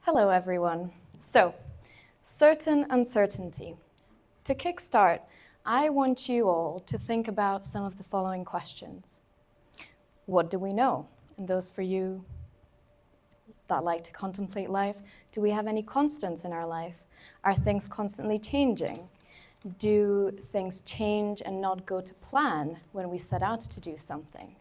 Hello, everyone. So, certain uncertainty. To kickstart, I want you all to think about some of the following questions. What do we know? And those for you that like to contemplate life, do we have any constants in our life? Are things constantly changing? Do things change and not go to plan when we set out to do something?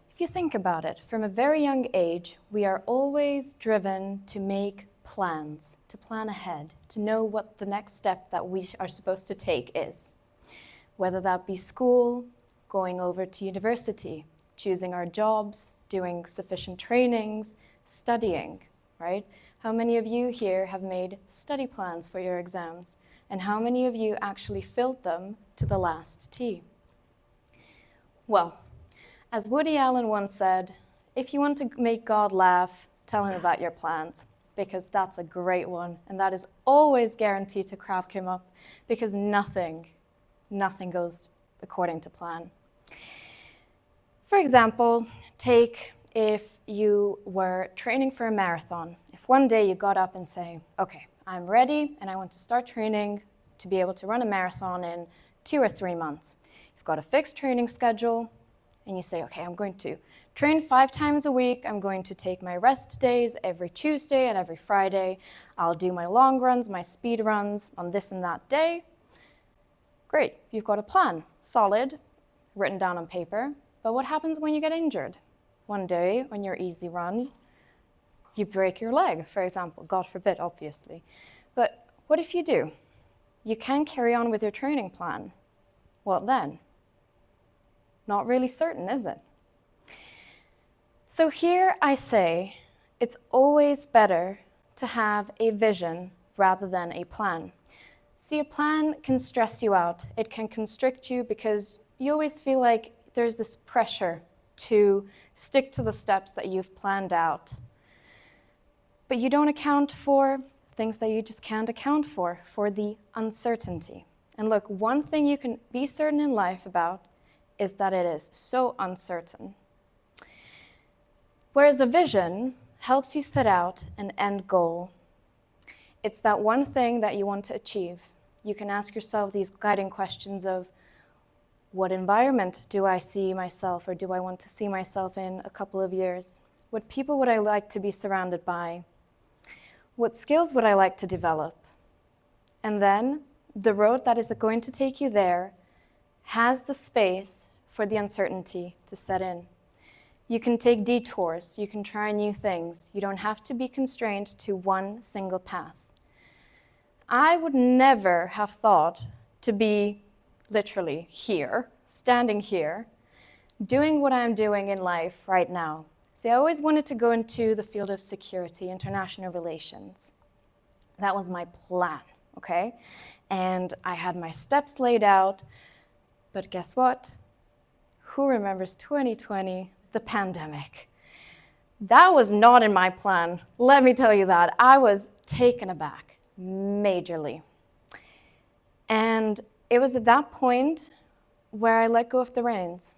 If you think about it, from a very young age, we are always driven to make plans, to plan ahead, to know what the next step that we are supposed to take is. Whether that be school, going over to university, choosing our jobs, doing sufficient trainings, studying, right? How many of you here have made study plans for your exams? And how many of you actually filled them to the last T? Well, as Woody Allen once said, if you want to make God laugh, tell him about your plans, because that's a great one, and that is always guaranteed to crack him up, because nothing goes according to plan. For example, take if you were training for a marathon. If one day you got up and say, okay, I'm ready, and I want to start training to be able to run a marathon in 2 or 3 months. You've got a fixed training schedule, and you say, okay, I'm going to train 5 times a week. I'm going to take my rest days every Tuesday and every Friday. I'll do my long runs, my speed runs on this and that day. Great, you've got a plan, solid, written down on paper. But what happens when you get injured? One day on your easy run, you break your leg, for example. God forbid, obviously. But what if you do? You can carry on with your training plan. What then? Not really certain, is it? So here I say it's always better to have a vision rather than a plan. See, a plan can stress you out. It can constrict you because you always feel like there's this pressure to stick to the steps that you've planned out. But you don't account for things that you just can't account for the uncertainty. And look, one thing you can be certain in life about is that it is so uncertain. Whereas a vision helps you set out an end goal. It's that one thing that you want to achieve. You can ask yourself these guiding questions of, what environment do I see myself or do I want to see myself in a couple of years? What people would I like to be surrounded by? What skills would I like to develop? And then the road that is going to take you there has the space for the uncertainty to set in. You can take detours, you can try new things. You don't have to be constrained to one single path. I would never have thought to be literally here, standing here, doing what I'm doing in life right now. See, I always wanted to go into the field of security, international relations. That was my plan, okay? And I had my steps laid out, but guess what? Who remembers 2020, the pandemic? That was not in my plan. Let me tell you that. I was taken aback, majorly. And it was at that point where I let go of the reins.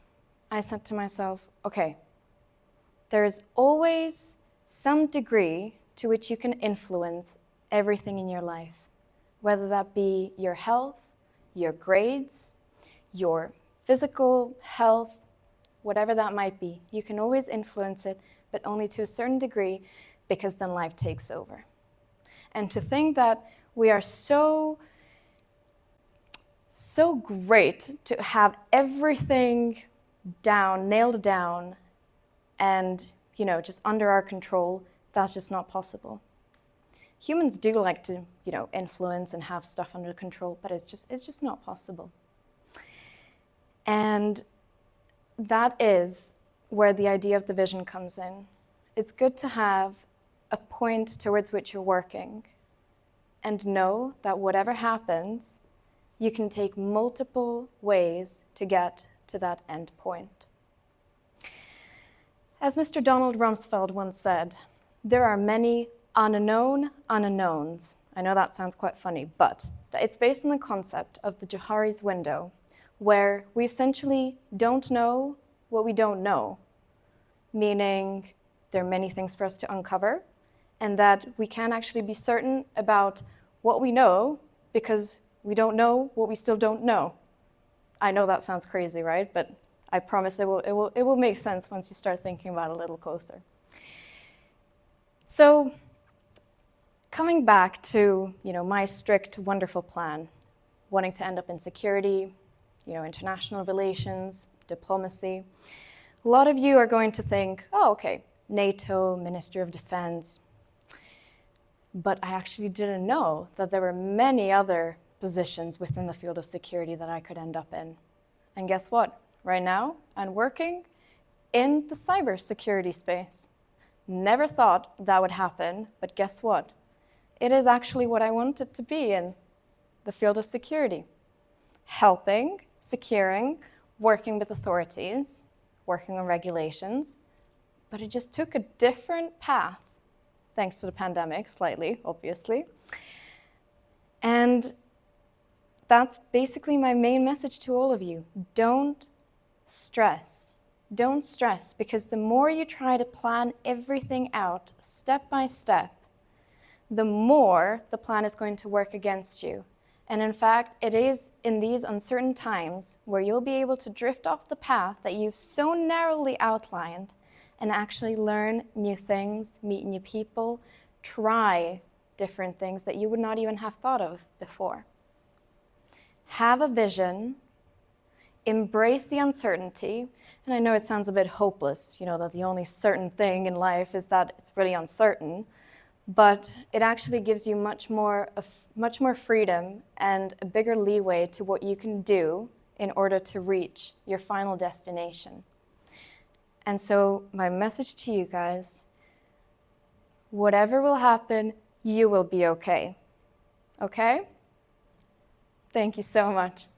I said to myself, okay, there's always some degree to which you can influence everything in your life, whether that be your health, your grades, your physical health, whatever that might be. You can always influence it, but only to a certain degree, because then life takes over. And to think that we are so great to have everything down, nailed down, and just under our control, that's just not possible. Humans do like to influence and have stuff under control, but it's just not possible. And that is where the idea of the vision comes in. It's good to have a point towards which you're working and know that whatever happens, you can take multiple ways to get to that end point. As Mr. Donald Rumsfeld once said, there are many unknown unknowns. I know that sounds quite funny, but it's based on the concept of the Johari's window, where we essentially don't know what we don't know, meaning there are many things for us to uncover, and that we can't actually be certain about what we know because we don't know what we still don't know. I know that sounds crazy, right? But I promise it will make sense once you start thinking about it a little closer. So coming back to my strict, wonderful plan, wanting to end up in security, international relations, diplomacy, a lot of you are going to think, oh, okay, NATO, Ministry of Defense. But I actually didn't know that there were many other positions within the field of security that I could end up in. And guess what? Right now, I'm working in the cybersecurity space. Never thought that would happen, but guess what? It is actually what I wanted to be in, the field of security. Helping, securing, working with authorities, working on regulations, but it just took a different path, thanks to the pandemic, slightly, obviously. And that's basically my main message to all of you. Don't stress. Don't stress, because the more you try to plan everything out step by step, the more the plan is going to work against you. And in fact, it is in these uncertain times where you'll be able to drift off the path that you've so narrowly outlined and actually learn new things, meet new people, try different things that you would not even have thought of before. Have a vision, embrace the uncertainty, and I know it sounds a bit hopeless, that the only certain thing in life is that it's really uncertain, but it actually gives you much more freedom and a bigger leeway to what you can do in order to reach your final destination. And so my message to you guys, whatever will happen, you will be okay. Okay? Thank you so much.